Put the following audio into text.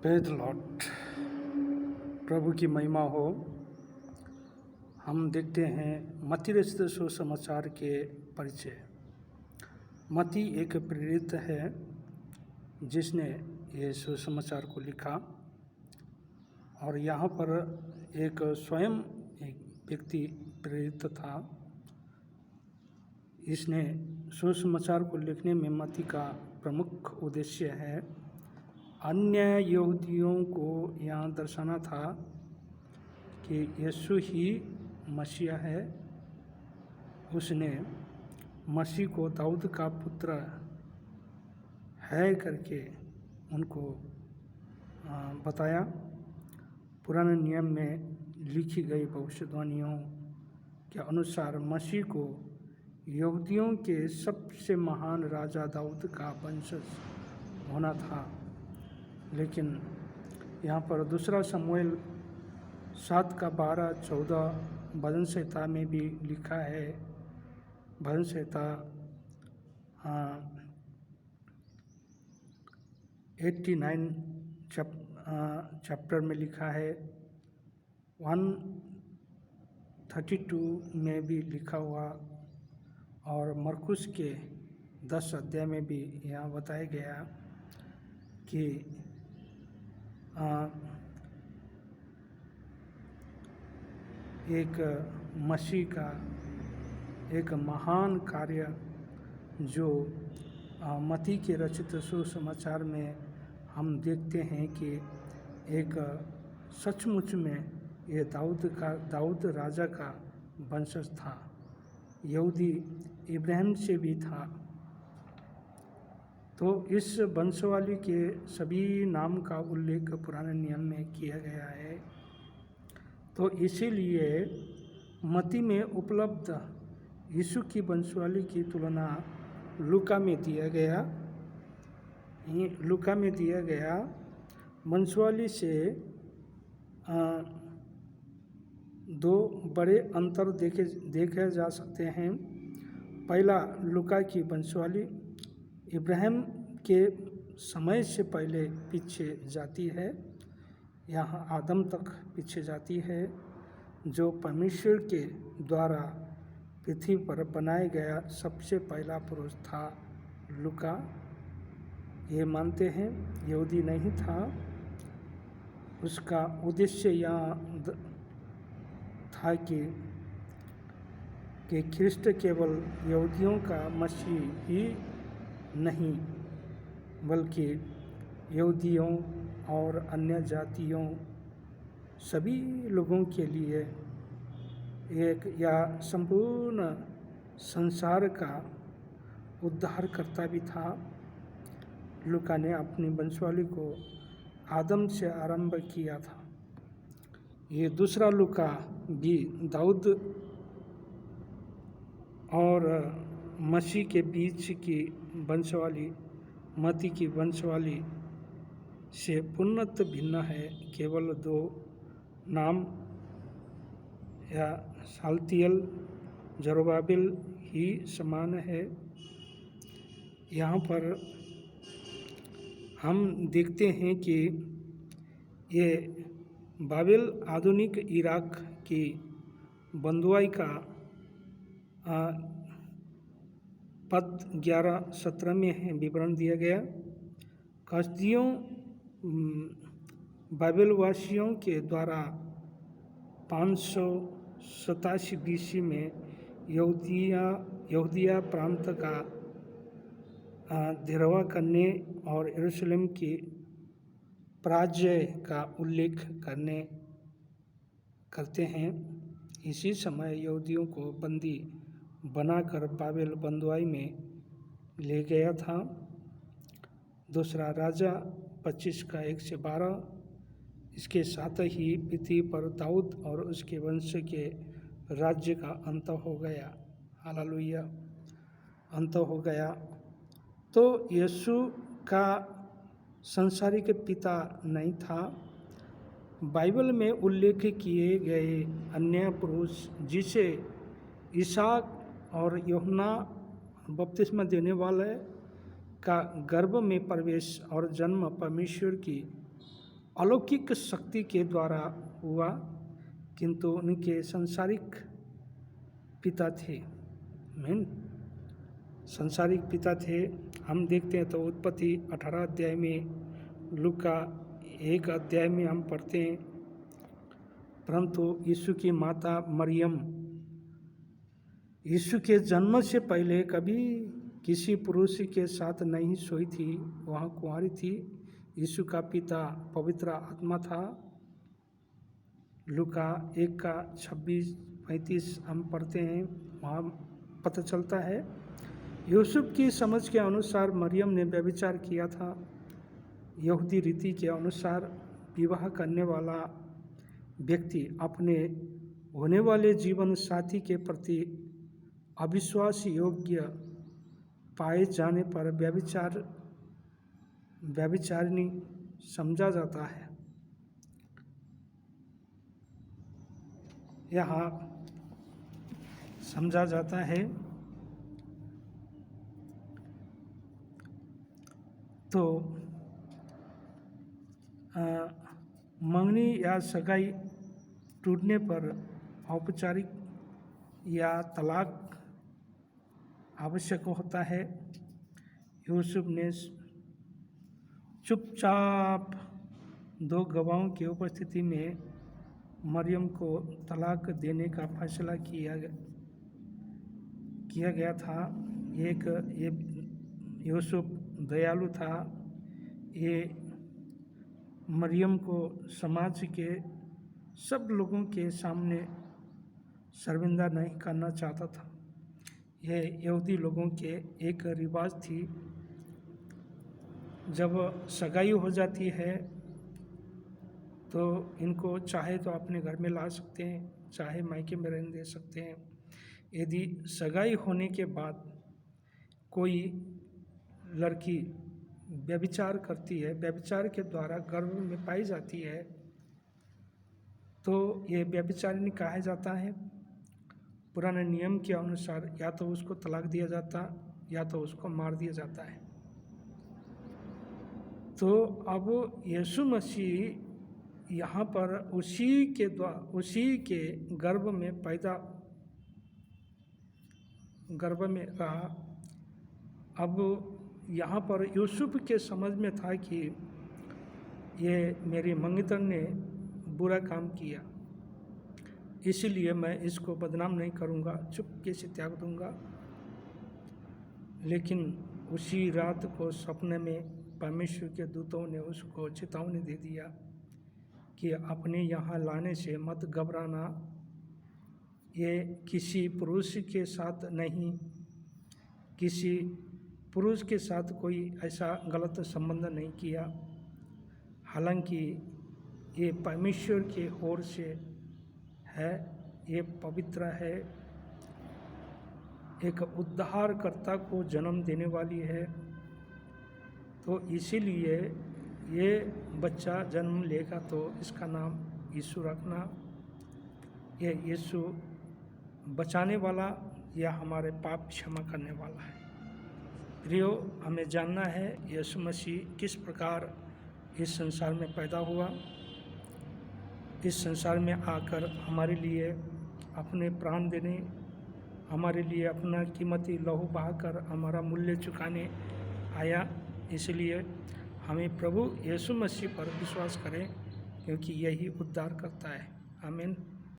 Praise the Lord. प्रभु की महिमा हो। हम देखते हैं मत्ती रचित सुसमाचार के परिचय। मत्ती एक प्रेरित है जिसने ये सुसमाचार को लिखा, और यहाँ पर एक स्वयं एक व्यक्ति प्रेरित था। इसने सुसमाचार को लिखने में मत्ती का प्रमुख उद्देश्य है अन्य यहूदियों को यहाँ दर्शाना था कि यीशु ही मसीहा है। उसने मसीह को दाऊद का पुत्र है करके उनको बताया। पुराने नियम में लिखी गई भविष्यवाणियों के अनुसार मसीह को यहूदियों के सबसे महान राजा दाऊद का वंशज होना था। लेकिन यहाँ पर दूसरा शमूएल 7:12-14 भजन संहिता में भी लिखा है। भजन संहिता 89 चैप्टर में लिखा है। 132 में भी लिखा हुआ, और मरकुस के 10 अध्याय में भी यहाँ बताया गया कि एक मसीह का एक महान कार्य जो मत्ती के रचित सुसमाचार में हम देखते हैं कि एक सचमुच में ये दाऊद राजा का वंशज था। यहूदी इब्राहिम से भी था। तो इस वंशवाली के सभी नाम का उल्लेख पुराने नियम में किया गया है। तो इसीलिए मत्ती में उपलब्ध यीशु की वंशवाली की तुलना लूका में दिया गया वंशवाली से दो बड़े अंतर देखे जा सकते हैं। पहला, लूका की वंशवाली इब्राहिम के समय से पहले पीछे जाती है। यहाँ आदम तक पीछे जाती है, जो परमेश्वर के द्वारा पृथ्वी पर बनाया गया सबसे पहला पुरुष था। लूका ये मानते हैं यहूदी नहीं था। उसका उद्देश्य यहाँ था कि ख्रिस्ट केवल यहूदियों का मसीह ही नहीं, बल्कि यहूदियों और अन्य जातियों सभी लोगों के लिए एक या संपूर्ण संसार का उद्धारकर्ता भी था। लूका ने अपनी वंशवाली को आदम से आरंभ किया था। ये दूसरा लूका भी दाऊद और मसीह के बीच की वंशवाली मत्ती की वंशवाली से पूर्णतः भिन्न है। केवल दो नाम या साल्तियल जरुब्बाबिल ही समान है। यहाँ पर हम देखते हैं कि ये बाबिल आधुनिक इराक की बंदुआई का पद 11-17 में विवरण दिया गया। कसदियों बाबिलवासियों के द्वारा 587 BC में यहूदिया प्रांत का घेराव करने और यरूशलेम की पराजय का उल्लेख करते हैं। इसी समय यहूदियों को बंदी बनाकर बाबेल बंदुआई में ले गया था। दूसरा राजा 25:1-12। इसके साथ ही पृथ्वी पर दाऊद और उसके वंश के राज्य का अंत हो गया। हालेलुया, अंत हो गया। तो यीशु का सांसारिक पिता नहीं था। बाइबल में उल्लेख किए गए अन्य पुरुष, जिसे इसहाक और यूहन्ना बपतिस्मा देने वाले का गर्भ में प्रवेश और जन्म परमेश्वर की अलौकिक शक्ति के द्वारा हुआ, किंतु उनके सांसारिक पिता थे। मेन सांसारिक पिता थे। हम देखते हैं तो उत्पत्ति 18 अध्याय में, लूका 1 अध्याय में हम पढ़ते हैं, परंतु यीशु की माता मरियम यीशु के जन्म से पहले कभी किसी पुरुष के साथ नहीं सोई थी, वह कुंवारी थी। यीशु का पिता पवित्र आत्मा था। लूका 1 का 26-35 हम पढ़ते हैं, वहाँ पता चलता है। यूसुफ की समझ के अनुसार मरियम ने व्यभिचार किया था। यहूदी रीति के अनुसार विवाह करने वाला व्यक्ति अपने होने वाले जीवन साथी के प्रति अविश्वास योग्य पाए जाने पर व्यभिचारिणी समझा जाता है। यहाँ समझा जाता है। तो मंगनी या सगाई टूटने पर औपचारिक या तलाक आवश्यक होता है। यूसुफ ने चुपचाप 2 गवाहों की उपस्थिति में मरियम को तलाक देने का फैसला किया गया था। ये यूसुफ दयालु था। ये मरियम को समाज के सब लोगों के सामने शर्मिंदा नहीं करना चाहता था। यह यहूदी लोगों के एक रिवाज थी, जब सगाई हो जाती है तो इनको चाहे तो अपने घर में ला सकते हैं, चाहे मायके में रहने दे सकते हैं। यदि सगाई होने के बाद कोई लड़की व्यभिचार करती है, व्यभिचार के द्वारा गर्भ में पाई जाती है, तो ये व्यभिचारिणी कहा जाता है। पुराने नियम के अनुसार या तो उसको तलाक दिया जाता या तो उसको मार दिया जाता है। तो अब यीशु मसीह यहाँ पर उसी के गर्भ में रहा। अब यहाँ पर यूसुफ के समझ में था कि ये मेरी मंगतन ने बुरा काम किया, इसलिए मैं इसको बदनाम नहीं करूँगा, चुपके से त्याग दूँगा। लेकिन उसी रात को सपने में परमेश्वर के दूतों ने उसको चेतावनी दे दिया कि अपने यहाँ लाने से मत घबराना। ये किसी पुरुष के साथ नहीं, किसी पुरुष के साथ कोई ऐसा गलत संबंध नहीं किया। हालांकि ये परमेश्वर के ओर से है, ये पवित्र है, एक उद्धारकर्ता को जन्म देने वाली है। तो इसीलिए ये बच्चा जन्म लेगा तो इसका नाम यीशु रखना। ये यीशु बचाने वाला या हमारे पाप क्षमा करने वाला है। प्रियो, हमें जानना है यीशु मसीह किस प्रकार इस संसार में पैदा हुआ, इस संसार में आकर हमारे लिए अपने प्राण देने, हमारे लिए अपना कीमती लहू बहाकर हमारा मूल्य चुकाने आया। इसलिए हमें प्रभु यीशु मसीह पर विश्वास करें, क्योंकि यही उद्धार करता है। आमीन।